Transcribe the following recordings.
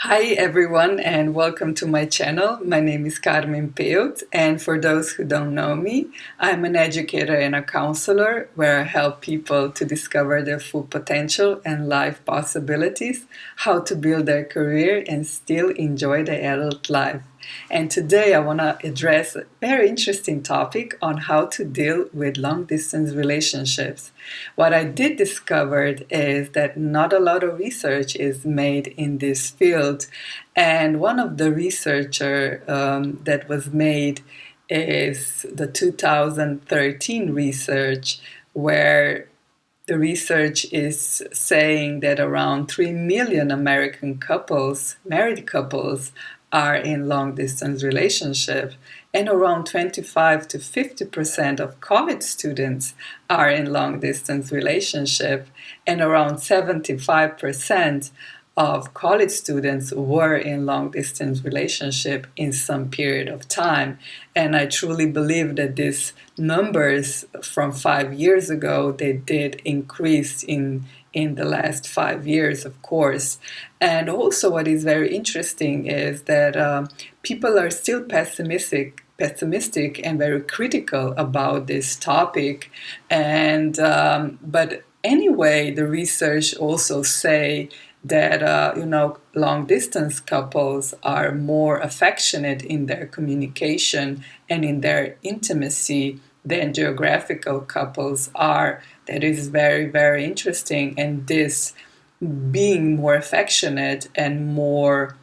Hi everyone and welcome to my channel. My name is Karmen.pevc, and for those who don't know me, I'm an educator and a counselor where I help people to discover their full potential and life possibilities, how to build their career and still enjoy their adult life. And today I want to address a very interesting topic on how to deal with long distance relationships. What I did discover is that not a lot of research is made in this field, and one of the researcher that was made is the 2013 research, where the research is saying that around 3 million American couples, married couples, are in long distance relationships, and around 25 to 50% of college students are in long distance relationship, and around 75% of college students were in long distance relationship in some period of time. And I truly believe that these numbers from 5 years ago, they did increase in the last 5 years, of course. And also what is very interesting is that people are still pessimistic and very critical about this topic. And but anyway, the research also say that long distance couples are more affectionate in their communication and in their intimacy than geographical couples are. That is very, very interesting. And this being more affectionate and more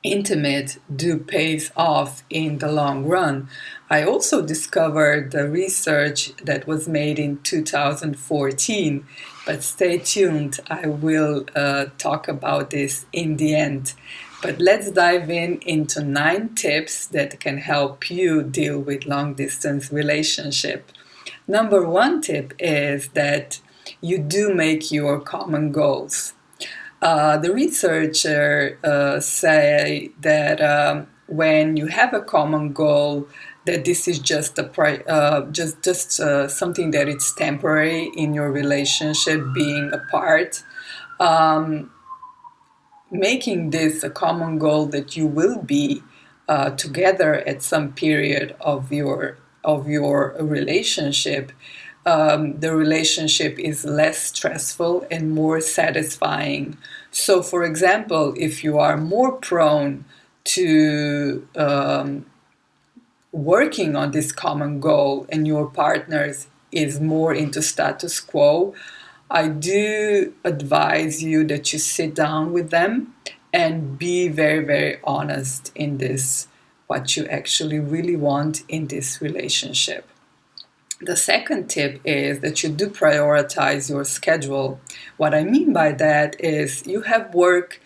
intimate do pays off in the long run. I also discovered the research that was made in 2014, but stay tuned. I will talk about this in the end. But let's dive into 9 tips that can help you deal with long distance relationship. Number 1 tip is that you do make your common goals. The researcher say that when you have a common goal, that this is just something that it's temporary in your relationship being apart. Um, Making this a common goal that you will be together at some period of your relationship, the relationship is less stressful and more satisfying. So, for example, if you are more prone to working on this common goal and your partner is more into status quo, I do advise you that you sit down with them and be very, very honest in this, what you actually really want in this relationship. The second tip is that you do prioritize your schedule. What I mean by that is you have work,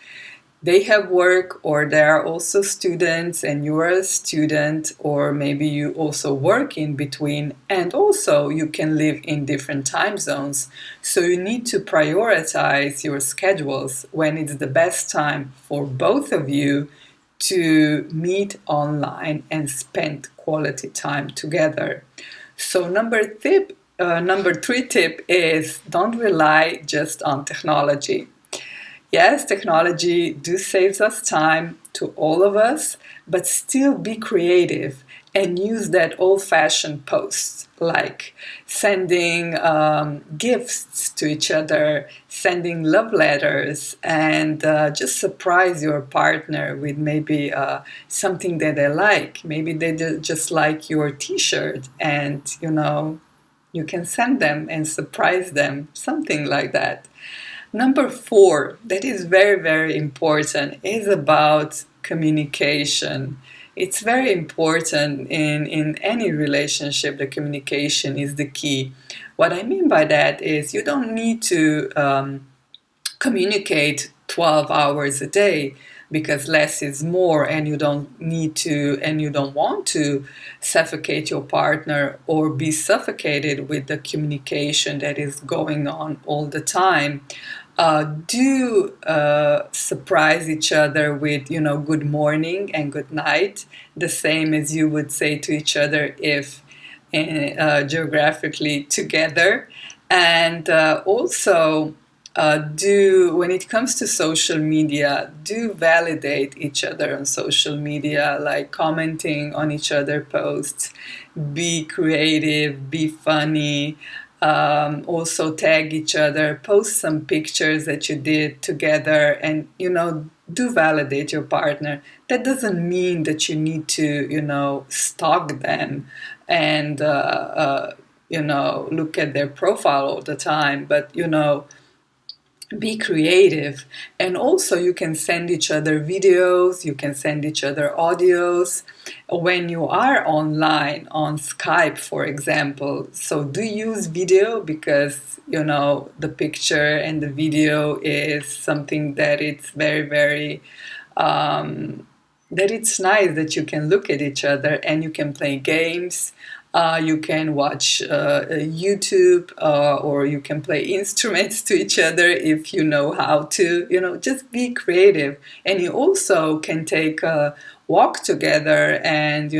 they have work, or there are also students and you're a student, or maybe you also work in between, and also you can live in different time zones. So you need to prioritize your schedules when it's the best time for both of you to meet online and spend quality time together. So number 3 tip is don't rely just on technology. Yes, technology do saves us time to all of us, but still be creative and use that old-fashioned posts like sending gifts to each other, sending love letters, and just surprise your partner with maybe something that they like. Maybe they just like your t-shirt, and you can send them and surprise them, something like that. Number 4, that is very, very important, is about communication. It's very important in any relationship. The communication is the key. What I mean by that is you don't need to communicate 12 hours a day, because less is more, and you don't need to and you don't want to suffocate your partner or be suffocated with the communication that is going on all the time. Do surprise each other with good morning and good night, the same as you would say to each other if geographically together. And also Do when it comes to social media, do validate each other on social media, like commenting on each other posts. Be creative, be funny. Also tag each other, post some pictures that you did together, and do validate your partner. That doesn't mean that you need to stalk them and look at their profile all the time, but be creative. And also you can send each other videos, you can send each other audios when you are online on Skype, for example. So do use video, because the picture and the video is something that it's very, very that it's nice that you can look at each other and you can play games. You can watch YouTube, or you can play instruments to each other if you know how to. Just be creative. And you also can take a walk together and,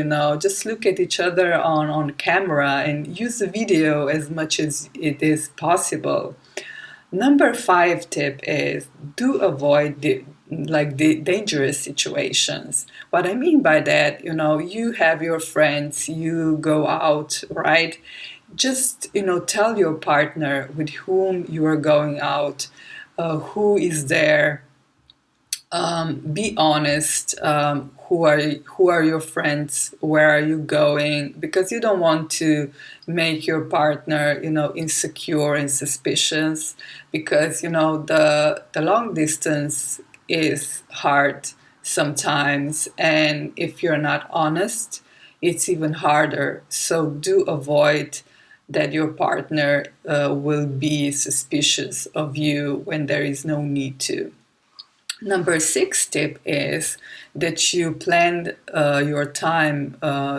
just look at each other on camera and use the video as much as it is possible. Number 5 tip is do avoid the dangerous situations. What I mean by that, you have your friends, you go out, right? Just, tell your partner with whom you are going out, who is there. Be honest. Who are your friends? Where are you going? Because you don't want to make your partner, insecure and suspicious. Because the long distance is hard sometimes, and if you're not honest, it's even harder. So do avoid that your partner will be suspicious of you when there is no need to. Number 6 tip is that you plan your time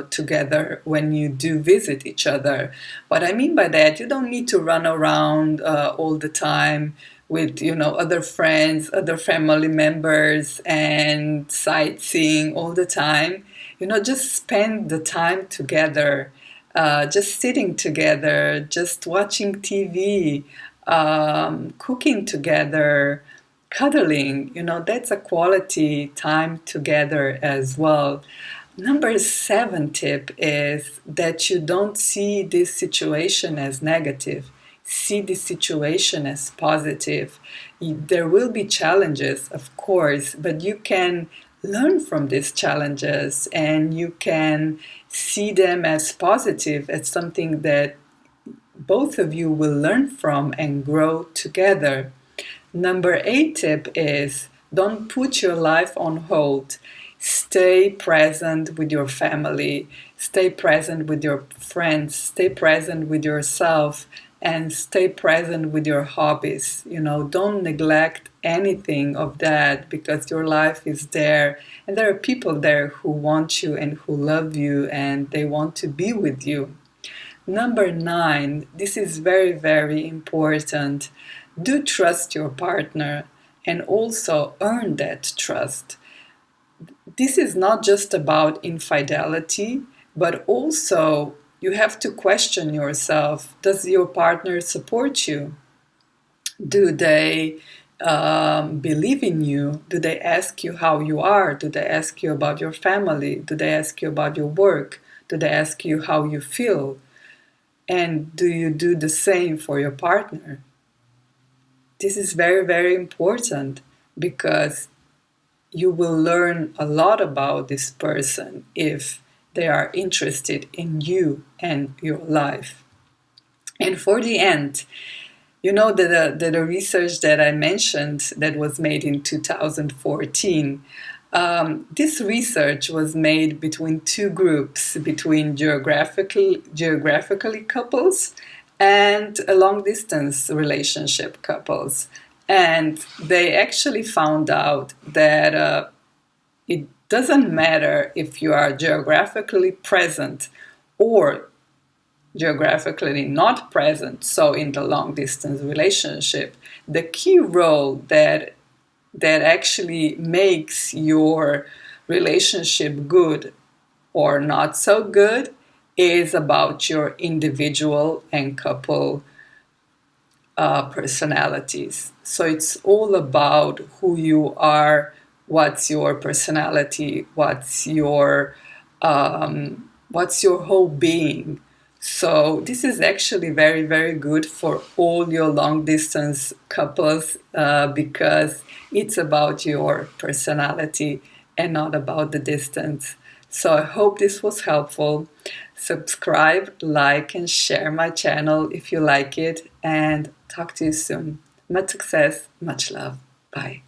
together when you do visit each other. What I mean by that, you don't need to run around all the time with other friends, other family members, and sightseeing all the time. Just spend the time together, just sitting together, just watching TV, cooking together, cuddling. That's a quality time together as well. Number 7 tip is that you don't see this situation as negative. See this situation as positive. There will be challenges, of course, but you can learn from these challenges and you can see them as positive, as something that both of you will learn from and grow together. Number 8 tip is don't put your life on hold. Stay present with your family, stay present with your friends, stay present with yourself, and stay present with your hobbies. Don't neglect anything of that, because your life is there and there are people there who want you and who love you and they want to be with you. Number 9, this is very, very important. Do trust your partner and also earn that trust. This is not just about infidelity, but also you have to question yourself. Does your partner support you? Do they believe in you? Do they ask you how you are? Do they ask you about your family? Do they ask you about your work? Do they ask you how you feel? And do you do the same for your partner? This is very, very important, because you will learn a lot about this person if they are interested in you and your life. And for the end, the research that I mentioned that was made in 2014, this research was made between two groups, between geographically couples and a long distance relationship couples. And they actually found out that it doesn't matter if you are geographically present or geographically not present. So in the long distance relationship, the key role that actually makes your relationship good or not so good is about your individual and couple personalities. So it's all about who you are, what's your personality, what's your whole being. So this is actually very, very good for all your long distance couples because it's about your personality and not about the distance. So I hope this was helpful. Subscribe, like, and share my channel if you like it, and talk to you soon. Much success, much love. Bye.